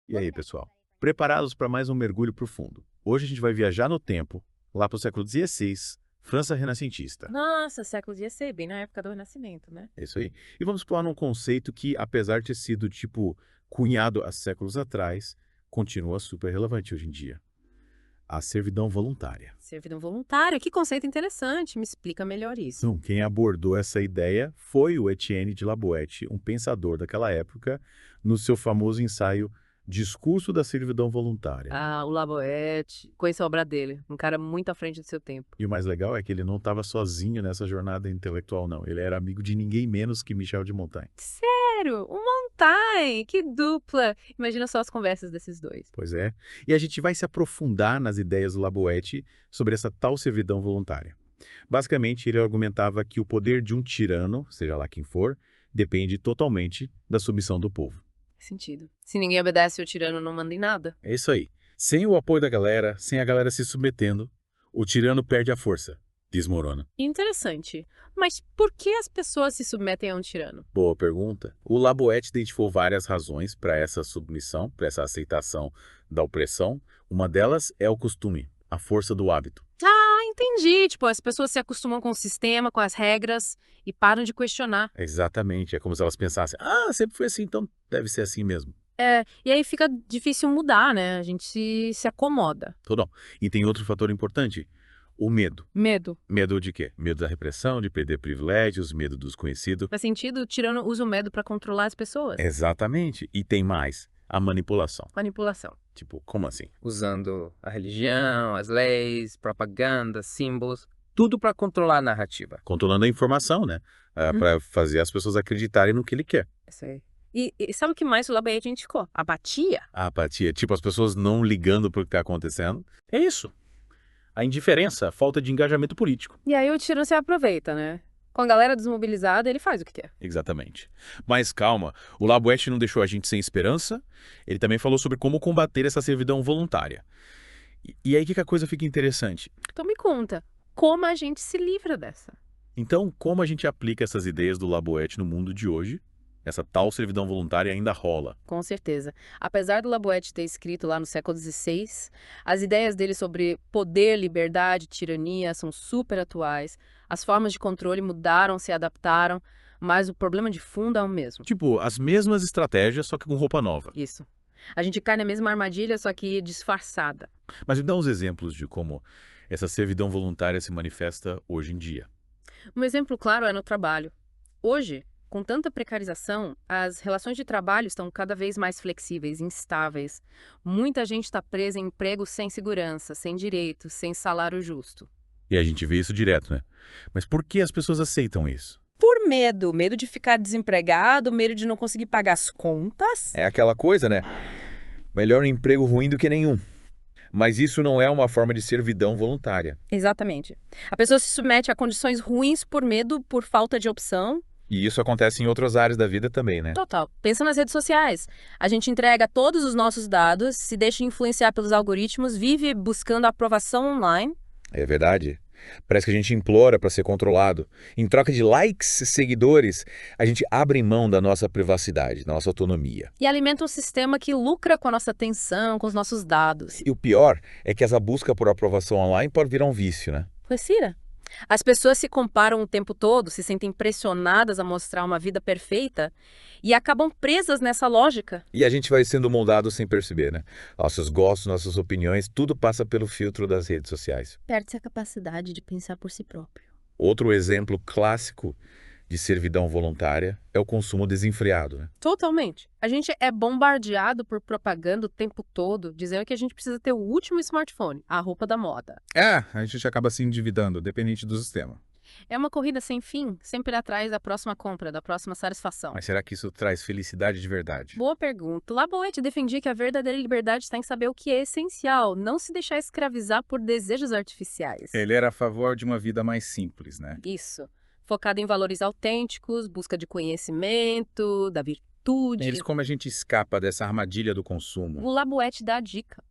E aí, pessoal? Preparados para mais um mergulho profundo? Hoje a gente vai viajar no tempo, lá para o século XVI, França renascentista. Nossa, século XVI, bem na época do Renascimento, né? É isso aí. E vamos explorar um conceito que, apesar de ter sido, tipo, cunhado há séculos atrás, continua super relevante hoje em dia. A servidão voluntária. Servidão voluntária, que conceito interessante, me explica melhor isso. Então, quem abordou essa ideia foi o Etienne de Laboette, um pensador daquela época, no seu famoso ensaio Discurso da Servidão Voluntária. Ah, o Laboette, conheço a obra dele, um cara muito à frente do seu tempo. E o mais legal é que ele não estava sozinho nessa jornada intelectual, não. Ele era amigo de ninguém menos que Michel de Montaigne. Sério? O Montaigne, que dupla! Imagina só as conversas desses dois. Pois é. E a gente vai se aprofundar nas ideias do Laboette sobre essa tal servidão voluntária. Basicamente, ele argumentava que o poder de um tirano, seja lá quem for, depende totalmente da submissão do povo. Faz sentido. Se ninguém obedece, o tirano não manda em nada. É isso aí. Sem o apoio da galera, sem a galera se submetendo, o tirano perde a força, desmorona. Interessante. Mas por que as pessoas se submetem a um tirano? Boa pergunta. O Laboette identificou várias razões para essa submissão, para essa aceitação da opressão. Uma delas é o costume, a força do hábito. Ah, entendi. Tipo, as pessoas se acostumam com o sistema, com as regras e param de questionar. Exatamente, é como se elas pensassem, ah, sempre foi assim, então deve ser assim mesmo. É, e aí fica difícil mudar, né? A gente se acomoda. Tudo bom. E tem outro fator importante, o medo. Medo. Medo de quê? Medo da repressão, de perder privilégios, medo do desconhecido. Faz sentido, o tirano usa o medo pra controlar as pessoas. Exatamente. E tem mais, a manipulação. Manipulação. Tipo, como assim? Usando a religião, as leis, propaganda, símbolos, tudo para controlar a narrativa. Controlando a informação, né? Hum, Para fazer as pessoas acreditarem no que ele quer. isso aí. E sabe o que mais o Labaete indicou? Apatia. A apatia, tipo, as pessoas não ligando pro que está acontecendo. É isso. A indiferença, a falta de engajamento político. E aí o tirano se aproveita, né? Com a galera desmobilizada, ele faz o que quer. Exatamente. Mas calma, o Laboette não deixou a gente sem esperança, ele também falou sobre como combater essa servidão voluntária. E aí que a coisa fica interessante. Então me conta, como a gente se livra dessa? Então, como a gente aplica essas ideias do Laboette no mundo de hoje? Essa tal servidão voluntária ainda rola. Com certeza. Apesar do Laboete ter escrito lá no século XVI, as ideias dele sobre poder, liberdade, tirania são super atuais. As formas de controle mudaram, se adaptaram, mas o problema de fundo é o mesmo. Tipo, as mesmas estratégias, só que com roupa nova. Isso. A gente cai na mesma armadilha, só que disfarçada. Mas me dá uns exemplos de como essa servidão voluntária se manifesta hoje em dia. Um exemplo claro é no trabalho. Hoje, com tanta precarização, as relações de trabalho estão cada vez mais flexíveis, instáveis. Muita gente está presa em empregos sem segurança, sem direitos, sem salário justo. E a gente vê isso direto, né? Mas por que as pessoas aceitam isso? Por medo, medo de ficar desempregado, medo de não conseguir pagar as contas. É aquela coisa, né? Melhor um emprego ruim do que nenhum. Mas isso não é uma forma de servidão voluntária. Exatamente. A pessoa se submete a condições ruins por medo, por falta de opção. E isso acontece em outras áreas da vida também, né? Total. Pensa nas redes sociais. A gente entrega todos os nossos dados, se deixa influenciar pelos algoritmos, vive buscando aprovação online. É verdade. Parece que a gente implora para ser controlado. Em troca de likes e seguidores, a gente abre mão da nossa privacidade, da nossa autonomia. E alimenta um sistema que lucra com a nossa atenção, com os nossos dados. E o pior é que essa busca por aprovação online pode virar um vício, né? Recira. As pessoas se comparam o tempo todo, se sentem pressionadas a mostrar uma vida perfeita e acabam presas nessa lógica. E a gente vai sendo moldado sem perceber, né? Nossos gostos, nossas opiniões, tudo passa pelo filtro das redes sociais. Perde-se a capacidade de pensar por si próprio. Outro exemplo clássico de servidão voluntária é o consumo desenfreado, né? Totalmente. A gente é bombardeado por propaganda o tempo todo, dizendo que a gente precisa ter o último smartphone, a roupa da moda. A gente acaba se endividando, dependente do sistema. É uma corrida sem fim, sempre atrás da próxima compra, da próxima satisfação. Mas será que isso traz felicidade de verdade? Boa pergunta. Laboete defendia que a verdadeira liberdade está em saber o que é essencial, não se deixar escravizar por desejos artificiais. Ele era a favor de uma vida mais simples, né? Isso. Focado em valores autênticos, busca de conhecimento, da virtude. Eles, como a gente escapa dessa armadilha do consumo. O Laboete dá a dica.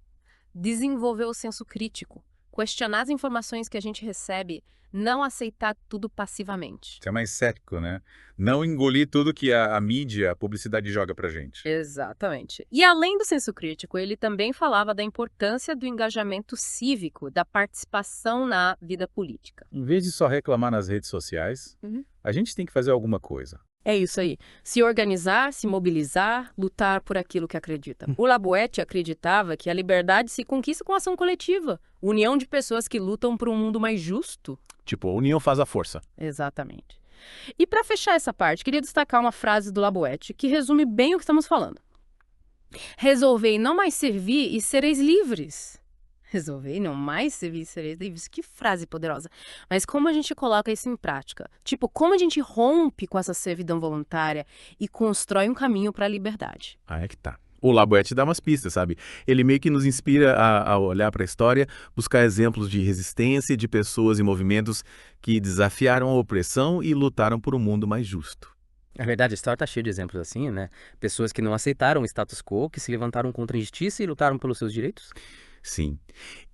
Desenvolver o senso crítico. questionar as informações que a gente recebe, não aceitar tudo passivamente. Você é mais cético, né? Não engolir tudo que a mídia, a publicidade joga pra gente. Exatamente. E além do senso crítico, ele também falava da importância do engajamento cívico, da participação na vida política. Em vez de só reclamar nas redes sociais, a gente tem que fazer alguma coisa. É isso aí. Se organizar, se mobilizar, lutar por aquilo que acredita. O Laboete acreditava que a liberdade se conquista com ação coletiva. União de pessoas que lutam por um mundo mais justo. Tipo, a união faz a força. Exatamente. E para fechar essa parte, queria destacar uma frase do Laboete que resume bem o que estamos falando. Resolvei não mais servir e sereis livres. Resolvei não mais servir e sereis livres. Que frase poderosa. Mas como a gente coloca isso em prática? Tipo, como a gente rompe com essa servidão voluntária e constrói um caminho para a liberdade? Ah, é que tá. O Laboete dá umas pistas, sabe? Ele meio que nos inspira a olhar para a história, buscar exemplos de resistência de pessoas e movimentos que desafiaram a opressão e lutaram por um mundo mais justo. Na verdade, a história tá cheia de exemplos assim, né? Pessoas que não aceitaram o status quo, que se levantaram contra a injustiça e lutaram pelos seus direitos. Sim.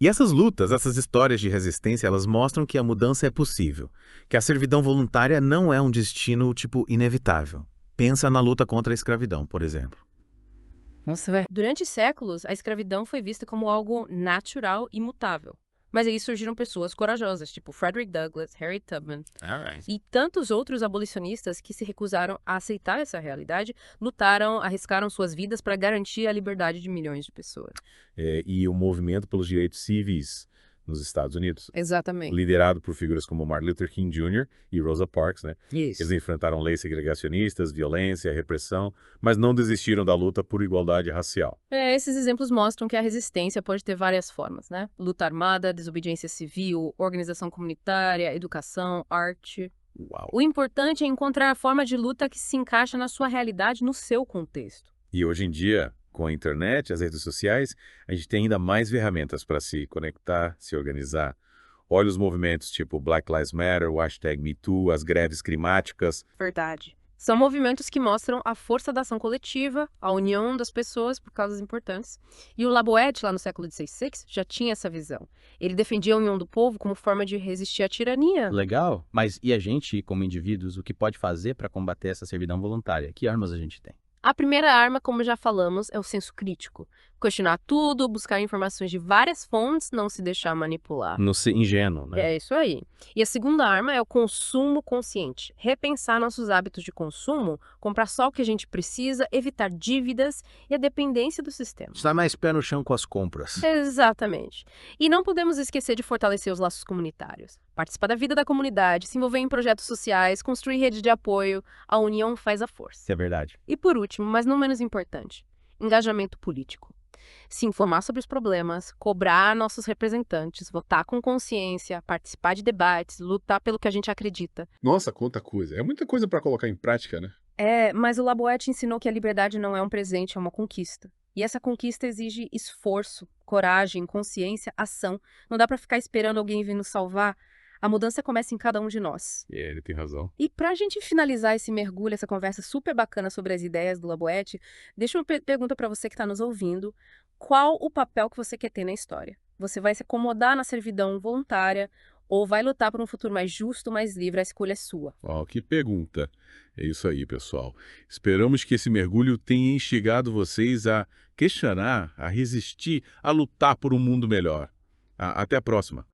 E essas lutas, essas histórias de resistência, elas mostram que a mudança é possível, que a servidão voluntária não é um destino, tipo, inevitável. Pensa na luta contra a escravidão, por exemplo. Nossa, velho. Durante séculos, a escravidão foi vista como algo natural e imutável. Mas aí surgiram pessoas corajosas, tipo Frederick Douglass, Harriet Tubman e tantos outros abolicionistas que se recusaram a aceitar essa realidade, lutaram, arriscaram suas vidas para garantir a liberdade de milhões de pessoas. E o movimento pelos direitos civis nos Estados Unidos, Exatamente. liderado por figuras como Martin Luther King Jr. e Rosa Parks, né? Isso. Eles enfrentaram leis segregacionistas, violência, repressão, mas não desistiram da luta por igualdade racial. Esses exemplos mostram que a resistência pode ter várias formas, né? Luta armada, desobediência civil, organização comunitária, educação, arte. Uau! O importante é encontrar a forma de luta que se encaixa na sua realidade, no seu contexto. E hoje em dia, com a internet, as redes sociais, a gente tem ainda mais ferramentas para se conectar, se organizar. Olha os movimentos tipo Black Lives Matter, o hashtag MeToo, as greves climáticas. Verdade. São movimentos que mostram a força da ação coletiva, a união das pessoas por causas importantes. E o Laboete, lá no século XVI, já tinha essa visão. Ele defendia a união do povo como forma de resistir à tirania. Legal, mas e a gente, como indivíduos, o que pode fazer para combater essa servidão voluntária? Que armas a gente tem? A primeira arma, como já falamos, é o senso crítico. Questionar tudo, buscar informações de várias fontes, não se deixar manipular. Não ser ingênuo, né? É isso aí. E a segunda arma é o consumo consciente. Repensar nossos hábitos de consumo, comprar só o que a gente precisa, evitar dívidas e a dependência do sistema. Estar mais pé no chão com as compras. Exatamente. E não podemos esquecer de fortalecer os laços comunitários. Participar da vida da comunidade, se envolver em projetos sociais, construir rede de apoio. A união faz a força. Isso é verdade. E por último, mas não menos importante, engajamento político. Se informar sobre os problemas, cobrar nossos representantes, votar com consciência, participar de debates, lutar pelo que a gente acredita. Nossa, quanta coisa. É muita coisa para colocar em prática, né? Mas o Laboete ensinou que a liberdade não é um presente, é uma conquista. E essa conquista exige esforço, coragem, consciência, ação. Não dá para ficar esperando alguém vir nos salvar. A mudança começa em cada um de nós. Ele tem razão. E para a gente finalizar esse mergulho, essa conversa super bacana sobre as ideias do Laboete, deixa uma pergunta para você que está nos ouvindo. Qual o papel que você quer ter na história? Você vai se acomodar na servidão voluntária ou vai lutar por um futuro mais justo, mais livre? A escolha é sua. Ó, que pergunta. É isso aí, pessoal. Esperamos que esse mergulho tenha instigado vocês a questionar, a resistir, a lutar por um mundo melhor. Até a próxima.